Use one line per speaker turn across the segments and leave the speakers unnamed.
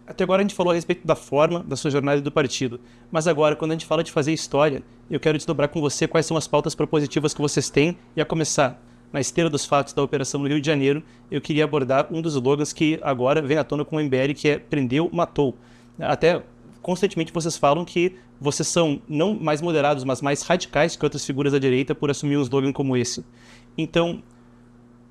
Até agora a gente falou a respeito da forma, da sua jornada e do partido. Mas agora, quando a gente fala de fazer história, eu quero desdobrar com você quais são as pautas propositivas que vocês têm. E a começar, na esteira dos fatos da operação no Rio de Janeiro, eu queria abordar um dos slogans que agora vem à tona com o MBL, que é prendeu, matou. Até constantemente vocês falam que vocês são não mais moderados, mas mais radicais que outras figuras da direita por assumir um slogan como esse. Então,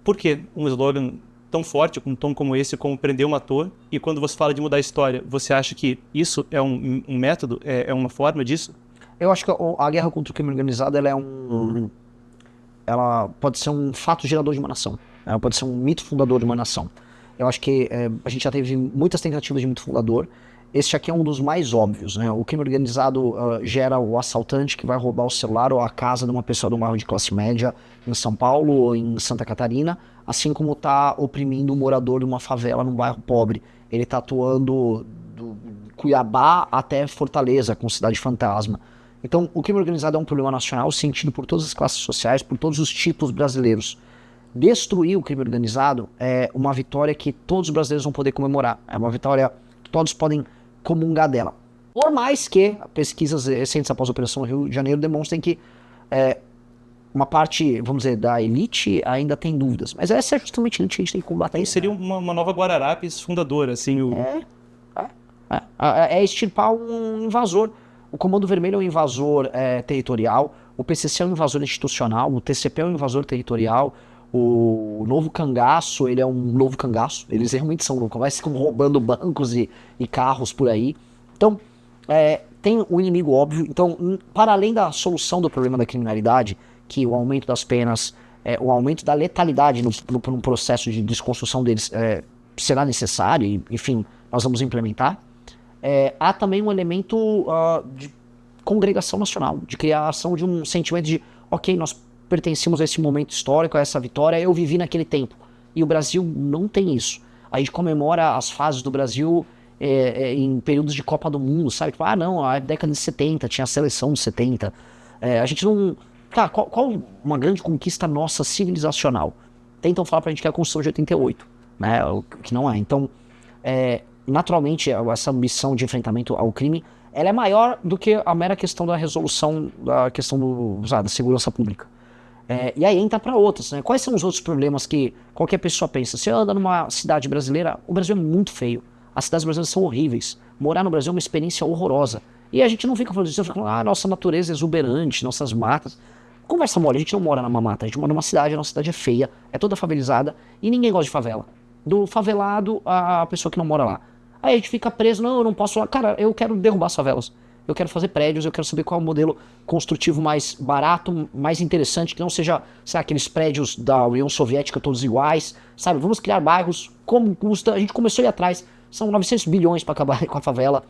por que um slogan tão forte, com um tom como esse, como prendeu, matou? E quando você fala de mudar a história, você acha que isso é um método, é uma forma disso?
Eu acho que a guerra contra o crime organizado ela pode ser um fato gerador de uma nação. Ela pode ser um mito fundador de uma nação. Eu acho que a gente já teve muitas tentativas de mito fundador. Este aqui é um dos mais óbvios, né? O crime organizado gera o assaltante que vai roubar o celular ou a casa de uma pessoa de um bairro de classe média em São Paulo ou em Santa Catarina, assim como está oprimindo o morador de uma favela num bairro pobre. Ele está atuando do Cuiabá até Fortaleza, com cidade fantasma. Então, o crime organizado é um problema nacional, sentido por todas as classes sociais, por todos os tipos brasileiros. Destruir o crime organizado é uma vitória que todos os brasileiros vão poder comemorar. É uma vitória que todos podem comungar dela. Por mais que pesquisas recentes após a Operação Rio de Janeiro demonstrem que uma parte, vamos dizer, da elite ainda tem dúvidas. Mas essa é justamente a elite que a gente tem que combater.
Então seria uma nova Guararapes fundadora, assim.
É extirpar um invasor. O Comando Vermelho é um invasor territorial, o PCC é um invasor institucional, o TCP é um invasor territorial, o Novo Cangaço, ele é um novo cangaço, eles realmente são loucos, ficam roubando bancos e carros por aí. Então, tem o inimigo óbvio. Então, para além da solução do problema da criminalidade, que o aumento das penas, o aumento da letalidade no processo de desconstrução deles será necessário, e, enfim, nós vamos implementar. Há também um elemento de congregação nacional, de criação de um sentimento de, ok, nós pertencemos a esse momento histórico, a essa vitória, eu vivi naquele tempo. E o Brasil não tem isso. A gente comemora as fases do Brasil em períodos de Copa do Mundo, sabe? Tipo, não, a década de 70, tinha a seleção de 70. A gente não... Cara, qual uma grande conquista nossa civilizacional? Tentam falar pra gente que é a Constituição de 88, né? O que não é. Então, naturalmente, essa missão de enfrentamento ao crime, ela é maior do que a mera questão da resolução da questão da segurança pública. E aí entra para outras, né? Quais são os outros problemas que qualquer pessoa pensa? Você anda numa cidade brasileira, o Brasil é muito feio. As cidades brasileiras são horríveis. Morar no Brasil é uma experiência horrorosa. E a gente não fica falando disso, fica falando, nossa natureza é exuberante, nossas matas. Conversa mole, a gente não mora numa mata, a gente mora numa cidade, a nossa cidade é feia, é toda favelizada, e ninguém gosta de favela. Do favelado a pessoa que não mora lá. Aí a gente fica preso, não, eu não posso... Cara, eu quero derrubar as favelas. Eu quero fazer prédios, eu quero saber qual é o modelo construtivo mais barato, mais interessante, que não seja, sabe, aqueles prédios da União Soviética todos iguais, sabe? Vamos criar bairros, como custa... A gente começou a ir atrás, são 900 bilhões para acabar com a favela,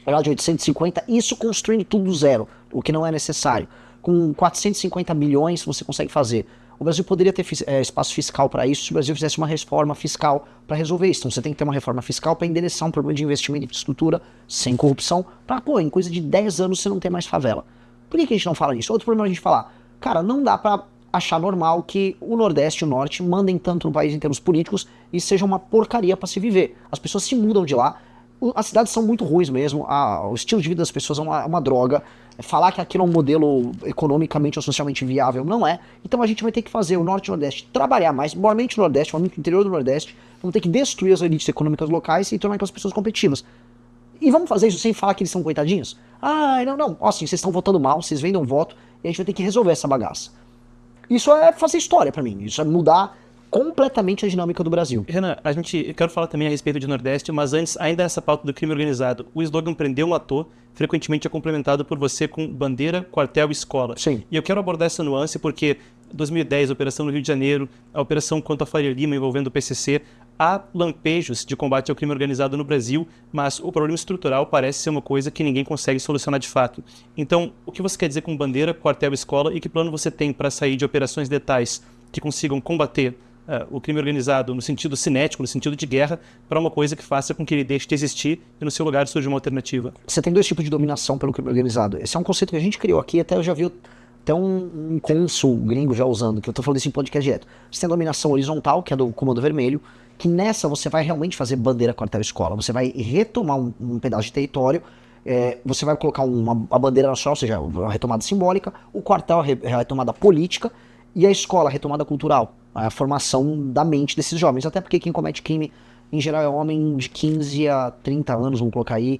lá de 850, isso construindo tudo do zero, o que não é necessário. Com 450 milhões você consegue fazer. O Brasil poderia ter espaço fiscal para isso se o Brasil fizesse uma reforma fiscal para resolver isso. Então você tem que ter uma reforma fiscal para endereçar um problema de investimento em infraestrutura sem corrupção, para, em coisa de 10 anos você não ter mais favela. Por que a gente não fala nisso? Outro problema é a gente falar, cara, não dá para achar normal que o Nordeste e o Norte mandem tanto no país em termos políticos e seja uma porcaria para se viver. As pessoas se mudam de lá, as cidades são muito ruins mesmo, o estilo de vida das pessoas é uma droga. Falar que aquilo é um modelo economicamente ou socialmente viável, não é. Então a gente vai ter que fazer o Norte e o Nordeste trabalhar mais, maiormente o Nordeste, maiormente o interior do Nordeste. Vamos ter que destruir as elites econômicas locais e tornar aquelas pessoas competitivas. E vamos fazer isso sem falar que eles são coitadinhos? Não. Assim, vocês estão votando mal, vocês vendem um voto e a gente vai ter que resolver essa bagaça. Isso é fazer história pra mim, isso é mudar completamente a dinâmica do Brasil.
Renan, eu quero falar também a respeito de Nordeste, mas antes, ainda essa pauta do crime organizado. O slogan prendeu, matou, frequentemente é complementado por você com bandeira, quartel e escola.
Sim.
E eu quero abordar essa nuance porque 2010, a operação no Rio de Janeiro, a operação contra a Faria Lima envolvendo o PCC, há lampejos de combate ao crime organizado no Brasil, mas o problema estrutural parece ser uma coisa que ninguém consegue solucionar de fato. Então, o que você quer dizer com bandeira, quartel e escola e que plano você tem para sair de operações letais que consigam combater o crime organizado no sentido cinético, no sentido de guerra, para uma coisa que faça com que ele deixe de existir e no seu lugar surja uma alternativa?
Você tem dois tipos de dominação pelo crime organizado. Esse é um conceito que a gente criou aqui, até eu já vi Tem um cônsul gringo já usando, que eu tô falando isso em podcast direto. Você tem a dominação horizontal, que é do Comando Vermelho, que nessa você vai realmente fazer bandeira, quartel, escola. Você vai retomar um pedaço de território, você vai colocar a bandeira nacional, ou seja, a retomada simbólica, o quartel, a retomada política, e a escola, a retomada cultural, a formação da mente desses jovens. Até porque quem comete crime, em geral, é homem de 15 a 30 anos, vamos colocar aí,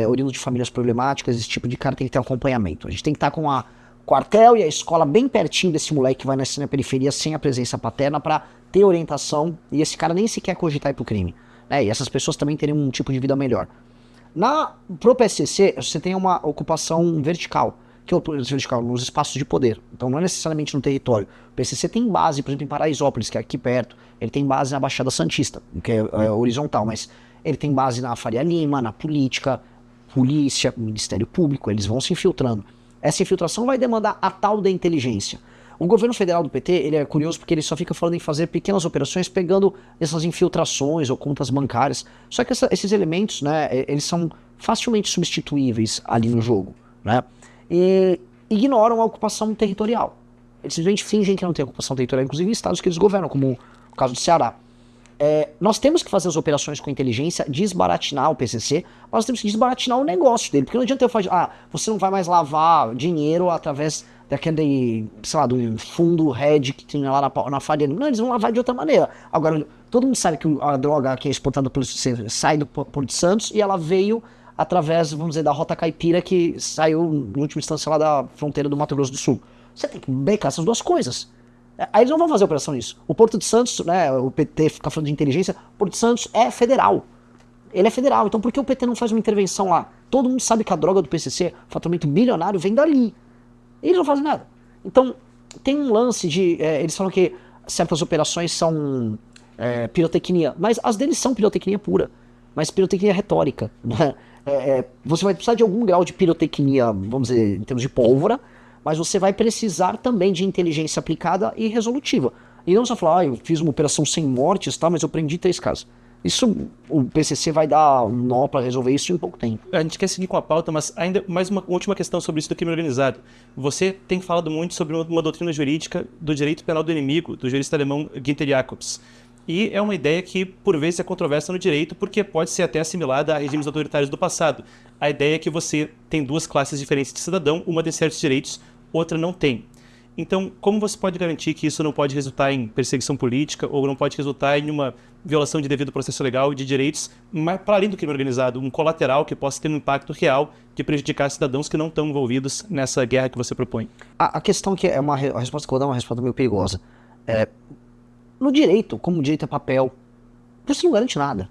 oriundo de famílias problemáticas. Esse tipo de cara tem que ter acompanhamento. A gente tem que estar com a quartel e a escola bem pertinho desse moleque que vai nascer na periferia sem a presença paterna para ter orientação, e esse cara nem sequer cogitar ir pro crime, né? E essas pessoas também teriam um tipo de vida melhor. Pro PSC, você tem uma ocupação vertical, que é vertical nos espaços de poder, então não é necessariamente no território. O PSC tem base, por exemplo, em Paraisópolis, que é aqui perto, ele tem base na Baixada Santista, que é horizontal, mas ele tem base na Faria Lima, na política, polícia, Ministério Público, eles vão se infiltrando. Essa infiltração vai demandar a tal da inteligência. O governo federal do PT, ele é curioso porque ele só fica falando em fazer pequenas operações pegando essas infiltrações ou contas bancárias. Só que esses elementos, né, eles são facilmente substituíveis ali no jogo, né? E ignoram a ocupação territorial. Eles simplesmente fingem que não tem ocupação territorial, inclusive em estados que eles governam, como o caso do Ceará. Nós temos que fazer as operações com inteligência, desbaratinar o PCC, mas nós temos que desbaratinar o negócio dele, porque não adianta eu falar, você não vai mais lavar dinheiro através daquele, sei lá, do fundo hedge que tinha lá na Faria. Não, eles vão lavar de outra maneira. Agora, todo mundo sabe que a droga que é exportada pelo PCC sai do Porto de Santos e ela veio através, vamos dizer, da Rota Caipira, que saiu, em última instância, lá da fronteira do Mato Grosso do Sul. Você tem que becar essas duas coisas. Aí eles não vão fazer operação nisso. O Porto de Santos, né, o PT fica falando de inteligência, o Porto de Santos é federal. Ele é federal, então por que o PT não faz uma intervenção lá? Todo mundo sabe que a droga do PCC, faturamento bilionário, vem dali. E eles não fazem nada. Então, tem um lance de... eles falam que certas operações são pirotecnia, mas as deles são pirotecnia pura, mas pirotecnia retórica, né? Você vai precisar de algum grau de pirotecnia, vamos dizer, em termos de pólvora, mas você vai precisar também de inteligência aplicada e resolutiva. E não só falar, eu fiz uma operação sem mortes, tá, mas eu prendi 3 casos. Isso, o PCC vai dar um nó para resolver isso em pouco tempo.
A gente quer seguir com a pauta, mas ainda mais uma última questão sobre isso do crime organizado. Você tem falado muito sobre uma doutrina jurídica do direito penal do inimigo, do jurista alemão Günther Jacobs. E é uma ideia que, por vezes, é controversa no direito, porque pode ser até assimilada a regimes autoritários do passado. A ideia é que você tem 2 classes diferentes de cidadão, uma tem certos direitos, outra não tem. Então, como você pode garantir que isso não pode resultar em perseguição política ou não pode resultar em uma violação de devido processo legal e de direitos, mas para além do crime organizado, um colateral que possa ter um impacto real de prejudicar cidadãos que não estão envolvidos nessa guerra que você propõe?
A questão que a resposta que eu vou dar é uma resposta meio perigosa. No direito, como o direito é papel, você não garante nada.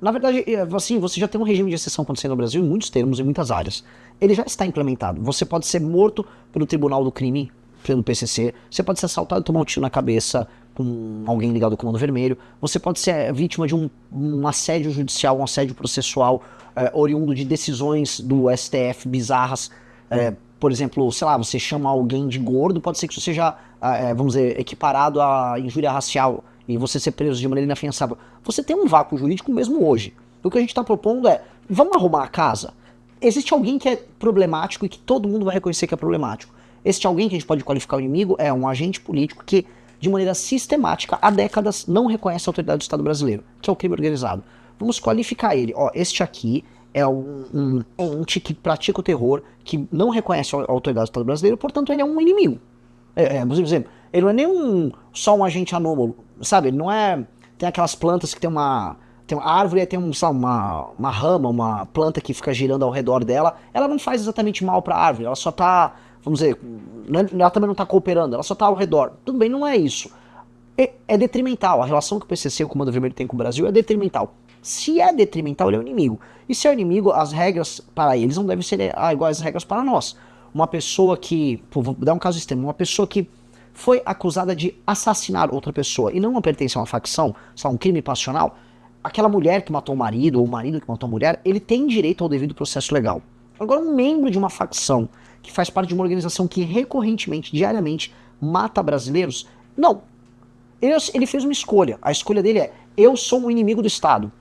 Na verdade, assim, você já tem um regime de exceção acontecendo no Brasil em muitos termos, em muitas áreas. Ele já está implementado. Você pode ser morto pelo Tribunal do Crime, pelo PCC, você pode ser assaltado e tomar um tiro na cabeça com alguém ligado ao Comando Vermelho, você pode ser vítima de um assédio judicial, um assédio processual, oriundo de decisões do STF bizarras. Por exemplo, sei lá, você chama alguém de gordo, pode ser que isso seja, vamos dizer, equiparado à injúria racial e você ser preso de maneira inafiançável. Você tem um vácuo jurídico mesmo hoje. O que a gente está propondo vamos arrumar a casa? Existe alguém que é problemático e que todo mundo vai reconhecer que é problemático. Este alguém que a gente pode qualificar o inimigo é um agente político que, de maneira sistemática, há décadas, não reconhece a autoridade do Estado brasileiro, que é o crime organizado. Vamos qualificar ele. Este aqui é um ente que pratica o terror, que não reconhece a autoridade do Estado brasileiro, portanto ele é um inimigo. Por exemplo, ele não é nem só um agente anômalo, sabe? Ele não é... Tem aquelas plantas que tem uma árvore e tem uma rama, uma planta que fica girando ao redor dela. Ela não faz exatamente mal para a árvore, ela só tá... Vamos dizer, ela também não está cooperando, ela só está ao redor. Tudo bem, não é isso. É detrimental. A relação que o PCC, o Comando Vermelho, tem com o Brasil é detrimental. Se é detrimental, ele é o inimigo. E se é o inimigo, as regras para eles não devem ser iguais às regras para nós. Uma pessoa que, vou dar um caso extremo, uma pessoa que foi acusada de assassinar outra pessoa e não pertence a uma facção, só um crime passional, aquela mulher que matou o marido, ou o marido que matou a mulher, ele tem direito ao devido processo legal. Agora, um membro de uma facção que faz parte de uma organização que recorrentemente, diariamente, mata brasileiros, não. Ele fez uma escolha. A escolha dele é, eu sou um inimigo do Estado.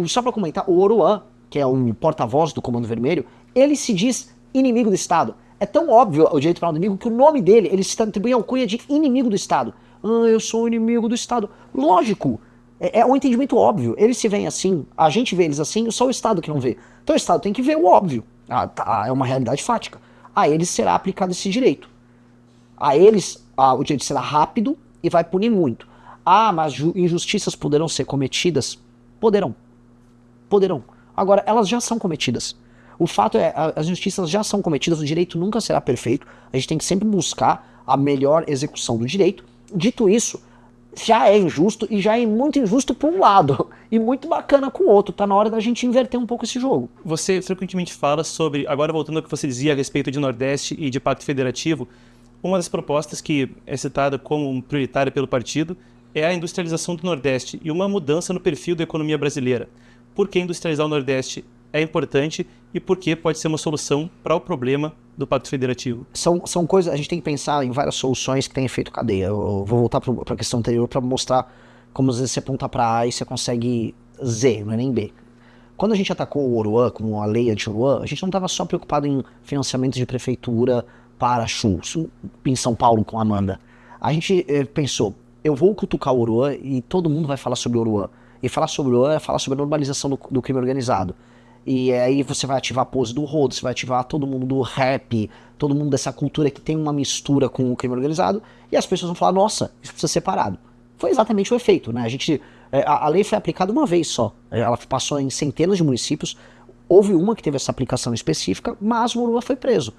Só para comentar, o Oruan, que é o porta-voz do Comando Vermelho, ele se diz inimigo do Estado. É tão óbvio o direito penal do inimigo que o nome dele, ele se atribui a alcunha de inimigo do Estado. Ah, eu sou o inimigo do Estado. Lógico, é um entendimento óbvio. Eles se veem assim, a gente vê eles assim, só o Estado que não vê. Então o Estado tem que ver o óbvio. Ah, tá, é uma realidade fática. A eles será aplicado esse direito. A eles, o direito será rápido e vai punir muito. Ah, mas injustiças poderão ser cometidas? Poderão. Poderão. Agora, elas já são cometidas. O fato é, as injustiças já são cometidas, o direito nunca será perfeito, a gente tem que sempre buscar a melhor execução do direito. Dito isso, já é injusto e já é muito injusto por um lado e muito bacana com o outro. Tá na hora da gente inverter um pouco esse jogo.
Você frequentemente fala sobre, agora voltando ao que você dizia a respeito de Nordeste e de Pacto Federativo, uma das propostas que é citada como prioritária pelo partido é a industrialização do Nordeste e uma mudança no perfil da economia brasileira. Por que industrializar o Nordeste é importante e por que pode ser uma solução para o problema do Pacto Federativo?
São coisas, a gente tem que pensar em várias soluções que têm efeito cadeia. Eu vou voltar para a questão anterior para mostrar como às vezes você aponta para A e você consegue Z, não é nem B. Quando a gente atacou o Oruan, como a lei anti-Oruan, a gente não estava só preocupado em financiamento de prefeitura para churros, em São Paulo com a Amanda. A gente pensou, eu vou cutucar o Oruan e todo mundo vai falar sobre o Oruan. E falar sobre o Oruan é falar sobre a normalização do crime organizado. E aí você vai ativar a pose do rodo, você vai ativar todo mundo do rap, todo mundo dessa cultura que tem uma mistura com o crime organizado, e as pessoas vão falar, nossa, isso precisa ser separado. Foi exatamente o efeito, né? A lei foi aplicada uma vez só, ela passou em centenas de municípios, houve uma que teve essa aplicação específica, mas o Oruan foi preso.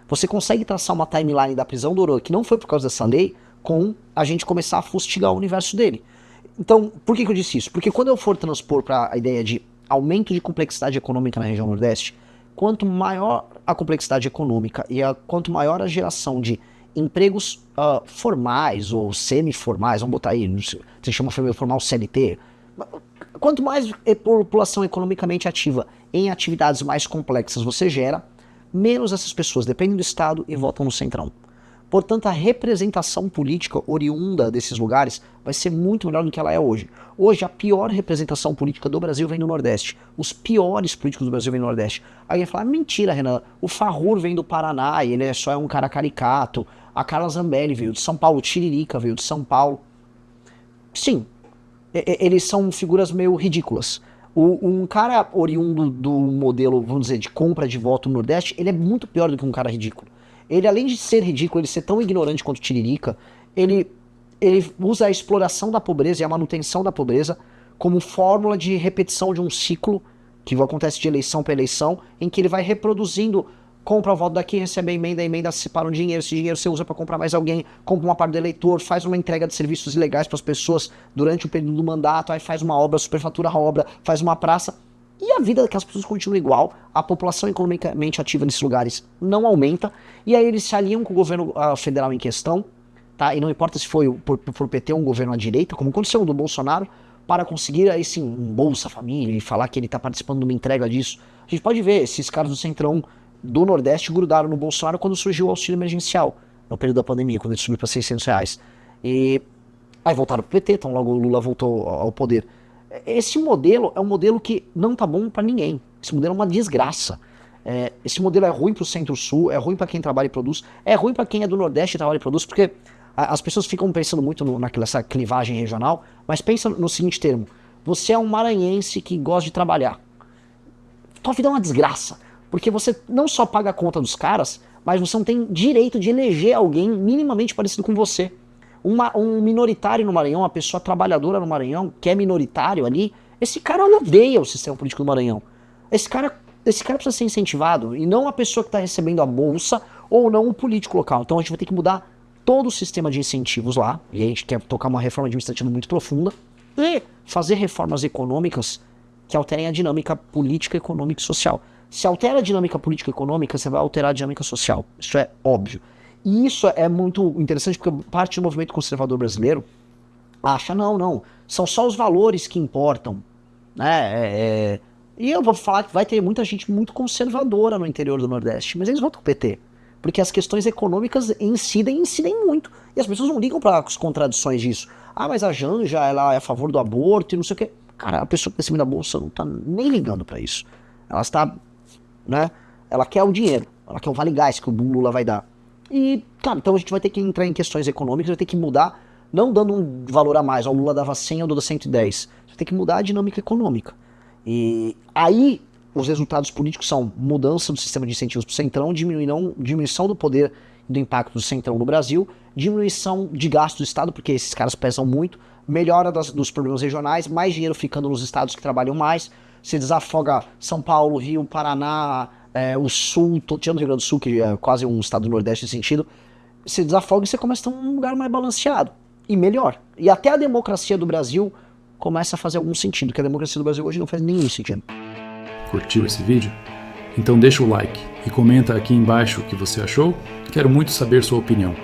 Você consegue traçar uma timeline da prisão do Oruan, que não foi por causa dessa lei, com a gente começar a fustigar o universo dele. Então, por que eu disse isso? Porque quando eu for transpor para a ideia de aumento de complexidade econômica na região Nordeste, quanto maior a complexidade econômica e quanto maior a geração de empregos formais ou semi-formais, vamos botar aí, se chama formal CLT, quanto mais população economicamente ativa em atividades mais complexas você gera, menos essas pessoas dependem do Estado e votam no Centrão. Portanto, a representação política oriunda desses lugares vai ser muito melhor do que ela é hoje. Hoje, a pior representação política do Brasil vem do Nordeste. Os piores políticos do Brasil vêm do Nordeste. Alguém fala, mentira, Renan, o Farrur vem do Paraná e ele só é um cara caricato. A Carla Zambelli veio de São Paulo, o Tiririca veio de São Paulo. Sim, eles são figuras meio ridículas. Um cara oriundo do modelo, vamos dizer, de compra de voto no Nordeste, ele é muito pior do que um cara ridículo. Ele, além de ser ridículo, ele ser tão ignorante quanto o Tiririca, ele usa a exploração da pobreza e a manutenção da pobreza como fórmula de repetição de um ciclo que acontece de eleição para eleição, em que ele vai reproduzindo, compra o voto daqui, recebe a emenda separa um dinheiro, esse dinheiro você usa para comprar mais alguém, compra uma parte do eleitor, faz uma entrega de serviços ilegais para as pessoas durante o período do mandato, aí faz uma obra, superfatura a obra, faz uma praça. E a vida daquelas pessoas continua igual, a população economicamente ativa nesses lugares não aumenta, e aí eles se aliam com o governo federal em questão, tá? E não importa se foi por PT ou um governo à direita, como aconteceu do Bolsonaro, para conseguir aí sim um Bolsa Família e falar que ele está participando de uma entrega disso. A gente pode ver, esses caras do Centrão do Nordeste grudaram no Bolsonaro quando surgiu o auxílio emergencial, no período da pandemia, quando ele subiu para R$600. E aí voltaram pro PT, então logo o Lula voltou ao poder. Esse modelo é um modelo que não tá bom para ninguém. Esse modelo é uma desgraça. Esse modelo é ruim pro Centro-Sul, é ruim para quem trabalha e produz, é ruim para quem é do Nordeste e trabalha e produz, porque as pessoas ficam pensando muito nessa clivagem regional, mas pensa no seguinte termo: você é um maranhense que gosta de trabalhar. Tua vida é uma desgraça, porque você não só paga a conta dos caras, mas você não tem direito de eleger alguém minimamente parecido com você. Um minoritário no Maranhão, uma pessoa trabalhadora no Maranhão, que é minoritário ali, esse cara odeia o sistema político do Maranhão. Esse cara precisa ser incentivado, e não a pessoa que está recebendo a bolsa, ou não o político local. Então a gente vai ter que mudar todo o sistema de incentivos lá, e a gente quer tocar uma reforma administrativa muito profunda, e fazer reformas econômicas que alterem a dinâmica política, econômica e social. Se altera a dinâmica política e econômica, você vai alterar a dinâmica social. Isso é óbvio. E isso é muito interessante porque parte do movimento conservador brasileiro acha, não, são só os valores que importam, né? E eu vou falar que vai ter muita gente muito conservadora no interior do Nordeste, mas eles votam PT, porque as questões econômicas incidem muito, e as pessoas não ligam para as contradições disso. Ah, mas a Janja, ela é a favor do aborto e não sei o quê. Cara, a pessoa que recebe a bolsa não tá nem ligando para isso. Ela está, né? Ela quer o dinheiro. que é o Vale Gás que o Lula vai dar. E, cara, então a gente vai ter que entrar em questões econômicas, vai ter que mudar, não dando um valor a mais, ó, o Lula dava 100, eu dou 110. Vai ter que mudar a dinâmica econômica. E aí os resultados políticos são mudança do sistema de incentivos para o Centrão, diminuição do poder e do impacto do Centrão no Brasil, diminuição de gastos do Estado, porque esses caras pesam muito, melhora dos problemas regionais, mais dinheiro ficando nos estados que trabalham mais, se desafoga São Paulo, Rio, Paraná, o Sul, tirando o Rio Grande do Sul, que é quase um estado do Nordeste nesse sentido, se desafoga e você começa a ter um lugar mais balanceado e melhor. E até a democracia do Brasil começa a fazer algum sentido, porque a democracia do Brasil hoje não faz nenhum sentido.
Curtiu esse vídeo? Então deixa o like e comenta aqui embaixo o que você achou. Quero muito saber sua opinião.